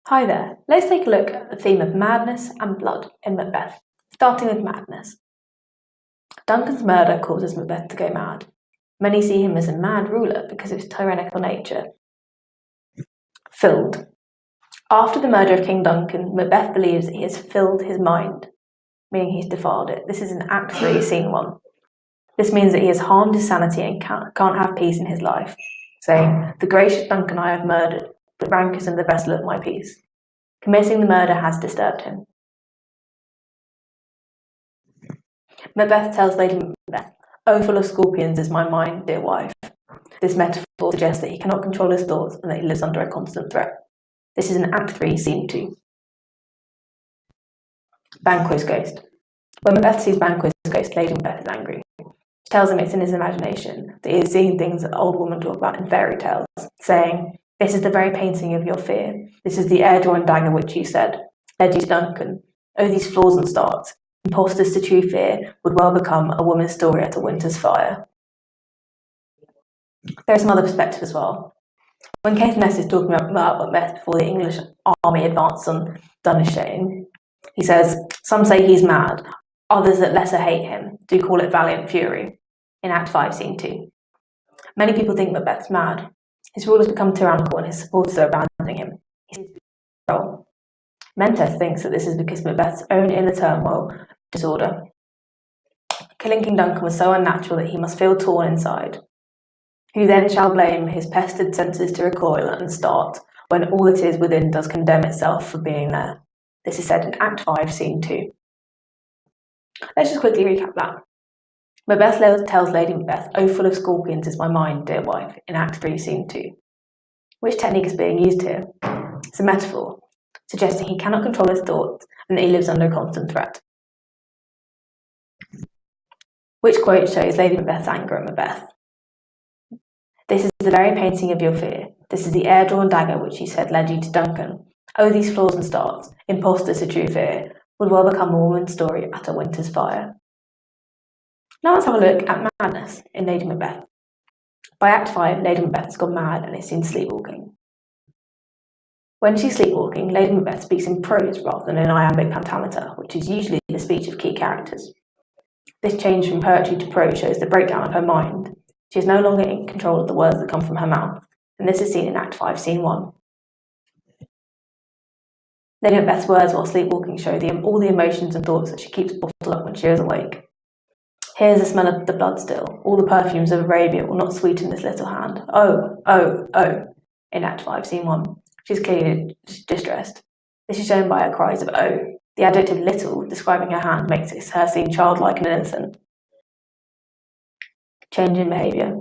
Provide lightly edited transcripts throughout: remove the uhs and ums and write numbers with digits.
Hi there, let's take a look at the theme of madness and blood in Macbeth, starting with madness. Duncan's murder causes Macbeth to go mad. Many see him as a mad ruler because of his tyrannical nature. Filled. After the murder of King Duncan, Macbeth believes that he has filled his mind, meaning he's defiled it. This is in Act 3, Scene 1. This means that he has harmed his sanity and can't have peace in his life, saying, "The gracious Duncan I have murdered, but rankers in the vessel of my peace." Committing the murder has disturbed him. Macbeth tells Lady Macbeth, "Oh, full of scorpions is my mind, dear wife." This metaphor suggests that he cannot control his thoughts and that he lives under a constant threat. This is in Act 3, Scene 2. Banquo's ghost. When Macbeth sees Banquo's ghost, Lady Macbeth is angry. She tells him it's in his imagination, that he is seeing things that old women talk about in fairy tales, saying, "This is the very painting of your fear. This is the air-drawn dagger which you said led you to Duncan. Oh, these flaws and starts. Impostors to true fear would well become a woman's story at a winter's fire." There is some other perspective as well. When Caithness is talking about Macbeth before the English army advanced on Dunsinane, he says, "Some say he's mad, others that lesser hate him do call it valiant fury," in Act 5, Scene 2. Many people think Macbeth's mad. His rule has become tyrannical and his supporters are abandoning him. He seems to be in control. Menteth thinks that this is because Macbeth's own inner turmoil disorder. Killing King Duncan was so unnatural that he must feel torn inside. Who then shall blame his pestered senses to recoil and start when all that is within does condemn itself for being there? This is said in Act 5, Scene 2. Let's just quickly recap that. Macbeth tells Lady Macbeth, "Oh, full of scorpions is my mind, dear wife," in Act 3, Scene 2. Which technique is being used here? It's a metaphor, suggesting he cannot control his thoughts and that he lives under constant threat. Which quote shows Lady Macbeth's anger at Macbeth? "This is the very painting of your fear. This is the air-drawn dagger which you said led you to Duncan. Oh, these flaws and starts, impostors to true fear, would well become a woman's story at a winter's fire." Now let's have a look at madness in Lady Macbeth. By Act 5, Lady Macbeth has gone mad and is seen sleepwalking. When she's sleepwalking, Lady Macbeth speaks in prose rather than in iambic pentameter, which is usually the speech of key characters. This change from poetry to prose shows the breakdown of her mind. She is no longer in control of the words that come from her mouth, and this is seen in Act 5, Scene 1. Lady Macbeth's words while sleepwalking show all the emotions and thoughts that she keeps bottled up when she is awake. "Here's the smell of the blood still. All the perfumes of Arabia will not sweeten this little hand. Oh, oh, oh," in Act 5, Scene 1. She's clearly distressed. This is shown by her cries of "oh." The adjective "little" describing her hand makes her seem childlike and innocent. Change in behaviour.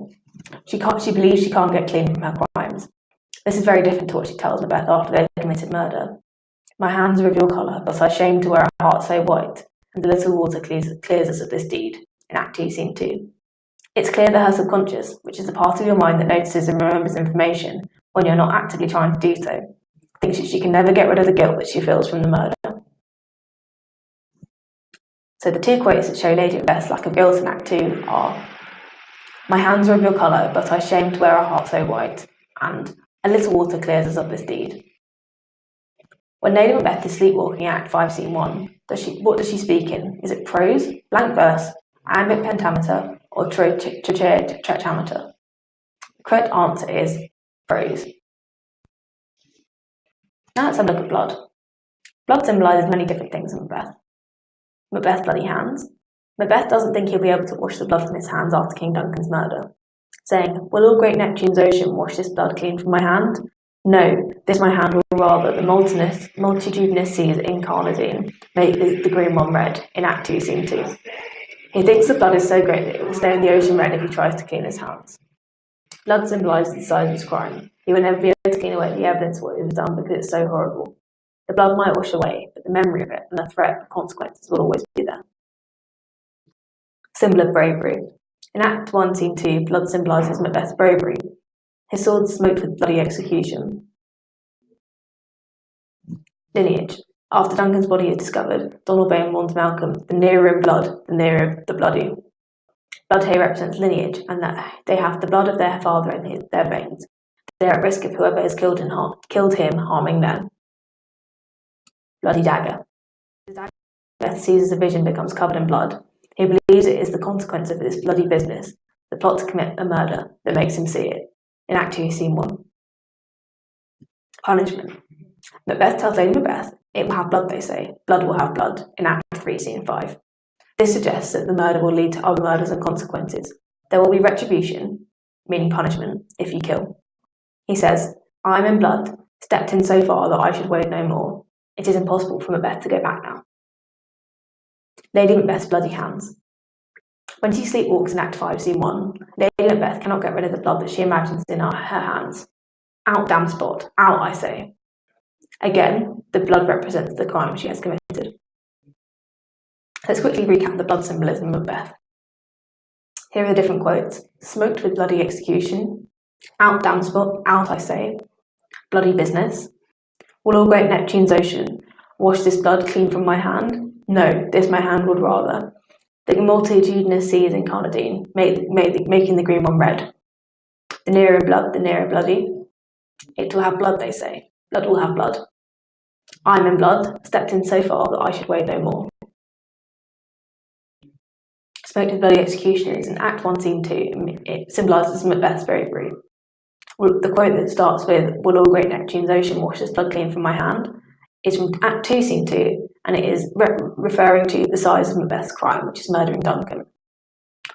She believes she can't get clean from her crimes. This is very different to what she tells Macbeth after they've committed murder. "My hands are of your colour, but I shame to wear a heart so white, and the little water clears us of this deed," in Act 2, Scene 2. It's clear that her subconscious, which is the part of your mind that notices and remembers information when you're not actively trying to do so, thinks that she can never get rid of the guilt that she feels from the murder. So the two quotes that show Lady Macbeth's lack of guilt in Act 2 are, "My hands are of your colour, but I shame to wear a heart so white," and "A little water clears us of this deed." When Lady Macbeth is sleepwalking in Act 5, Scene 1, what does she speak in? Is it prose, blank verse, iambic pentameter, or tetrameter? The correct answer is prose. Now let's have a look at blood. Blood symbolises many different things in Macbeth. Macbeth's bloody hands. Macbeth doesn't think he'll be able to wash the blood from his hands after King Duncan's murder, saying, "Will all great Neptune's ocean wash this blood clean from my hand? No, this my hand will rather the multitudinous seas incarnadine make the green one red," in Act 2, Scene 2. He thinks the blood is so great that it will stain the ocean red if he tries to clean his hands. Blood symbolises the size of his crime. He will never be able to clean away the evidence of what he was done because it's so horrible. The blood might wash away, but the memory of it and the threat of consequences will always be there. Symbol of bravery. In Act 1, Scene 2, blood symbolises Macbeth's bravery. His sword is smoked with bloody execution. Lineage. After Duncan's body is discovered, Donalbain warns Malcolm, "The nearer in blood, the nearer the bloody." Blood here represents lineage, and that they have the blood of their father in their veins. They are at risk of whoever has killed him harming them. bloody dagger. The dagger Macbeth sees as a vision becomes covered in blood. He believes it is the consequence of this bloody business, the plot to commit a murder, that makes him see it. In Act 2, Scene 1. Punishment. Macbeth tells Lady Macbeth, "It will have blood, they say. Blood will have blood," in Act 3, Scene 5. This suggests that the murder will lead to other murders and consequences. There will be retribution, meaning punishment, if you kill. He says, "I am in blood, stepped in so far that I should wade no more. It is impossible for Macbeth to go back now." Lady Macbeth's bloody hands. When she sleepwalks in Act 5, Scene 1, Lady Macbeth cannot get rid of the blood that she imagines in her hands. "Out, damn spot, out, I say." Again, the blood represents the crime she has committed. Let's quickly recap the blood symbolism of Macbeth. Here are the different quotes. "Smoked with bloody execution." "Out, damn spot, out, I say." "Bloody business." "Will all great Neptune's ocean wash this blood clean from my hand? No, this my hand would rather. The multitudinous seas in Carnadine, making the green one red. The nearer blood, the nearer bloody. It will have blood, they say. Blood will have blood. I'm in blood, stepped in so far that I should wade no more." Smoked with bloody execution is in Act 1, Scene 2. It symbolises Macbeth's bravery. The quote that starts with, "Will all great Neptune's ocean wash this blood clean from my hand?" is from Act 2, Scene 2, and it is referring to the size of Macbeth's crime, which is murdering Duncan.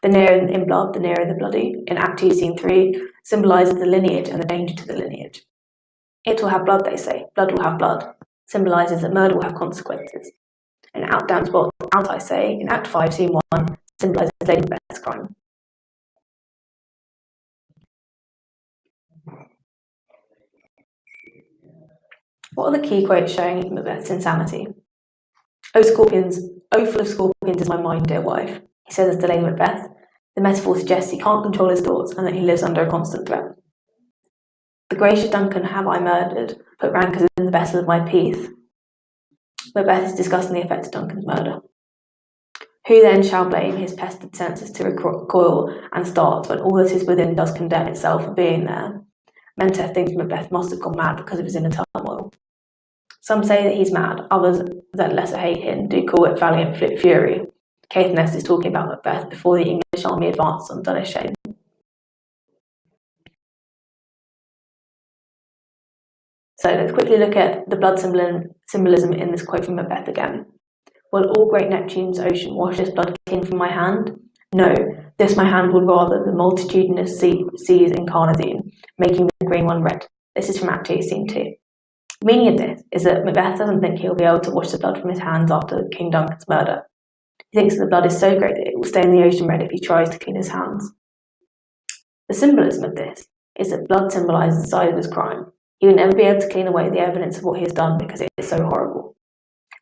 The nearer in blood, the nearer the bloody, in Act 2, Scene 3, symbolises the lineage and the danger to the lineage. It will have blood, they say. Blood will have blood, symbolises that murder will have consequences. And out, damn spot, out, I say, in Act 5, Scene 1, symbolises Lady Macbeth's crime. What are the key quotes showing Macbeth's insanity? "Oh, scorpions, oh, full of scorpions is my mind, dear wife," he says to Lady Macbeth. The metaphor suggests he can't control his thoughts and that he lives under a constant threat. "The gracious Duncan have I murdered, put rancours in the vessel of my peace." Macbeth is discussing the effect of Duncan's murder. "Who then shall blame his pestered senses to recoil and start when all that is within does condemn itself for being there?" Menteth thinks Macbeth must have gone mad because of his inner turmoil. Some say that he's mad, others that lesser hate him do call it valiant fury. Caithness is talking about Macbeth before the English army advanced on Dunishane. So let's quickly look at the blood symbolism in this quote from Macbeth again. "Will all great Neptune's ocean wash this blood clean from my hand? No, this my hand would rather, the multitudinous seas in Carnadine, making the green one red." This is from Act 2, Scene 2. The meaning of this is that Macbeth doesn't think he'll be able to wash the blood from his hands after King Duncan's murder. He thinks the blood is so great that it will stain the ocean red if he tries to clean his hands. The symbolism of this is that blood symbolises the size of his crime. He will never be able to clean away the evidence of what he has done because it is so horrible.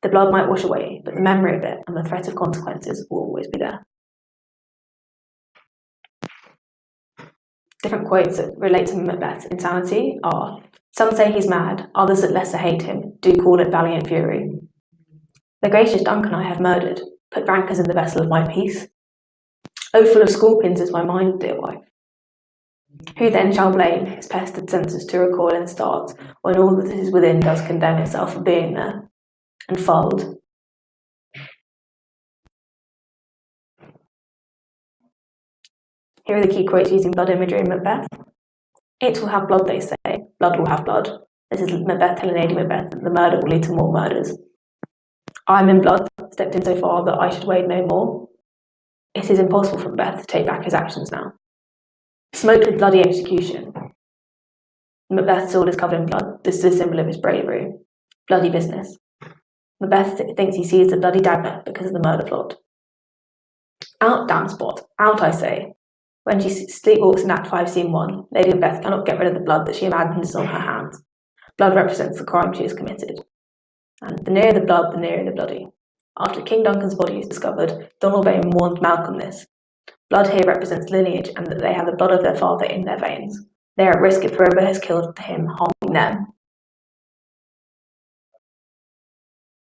The blood might wash away, but the memory of it and the threat of consequences will always be there. Different quotes that relate to Macbeth's insanity are, "Some say he's mad, others that lesser hate him do call it valiant fury." "The gracious Duncan I have murdered, put rancours in the vessel of my peace." "Oh, full of scorpions is my mind, dear wife." "Who then shall blame his pestered senses to recoil and start when all that is within does condemn itself for being there?" And Fuld. Here are the key quotes using blood imagery in Macbeth. "It will have blood, they say. Blood will have blood." This is Macbeth telling Lady Macbeth that the murder will lead to more murders. "I'm in blood, stepped in so far that I should wade no more." It is impossible for Macbeth to take back his actions now. "Smoked with bloody execution." Macbeth's sword is covered in blood. This is a symbol of his bravery. Bloody business. Macbeth thinks he sees the bloody dagger because of the murder plot. "Out, damn spot, out, I say." When she sleepwalks in Act 5, Scene 1, Lady Macbeth cannot get rid of the blood that she imagines is on her hands. Blood represents the crime she has committed. And the nearer the blood, the nearer the bloody. After King Duncan's body is discovered, Donalbain warned Malcolm this. Blood here represents lineage and that they have the blood of their father in their veins. They are at risk if whoever has killed him harming them.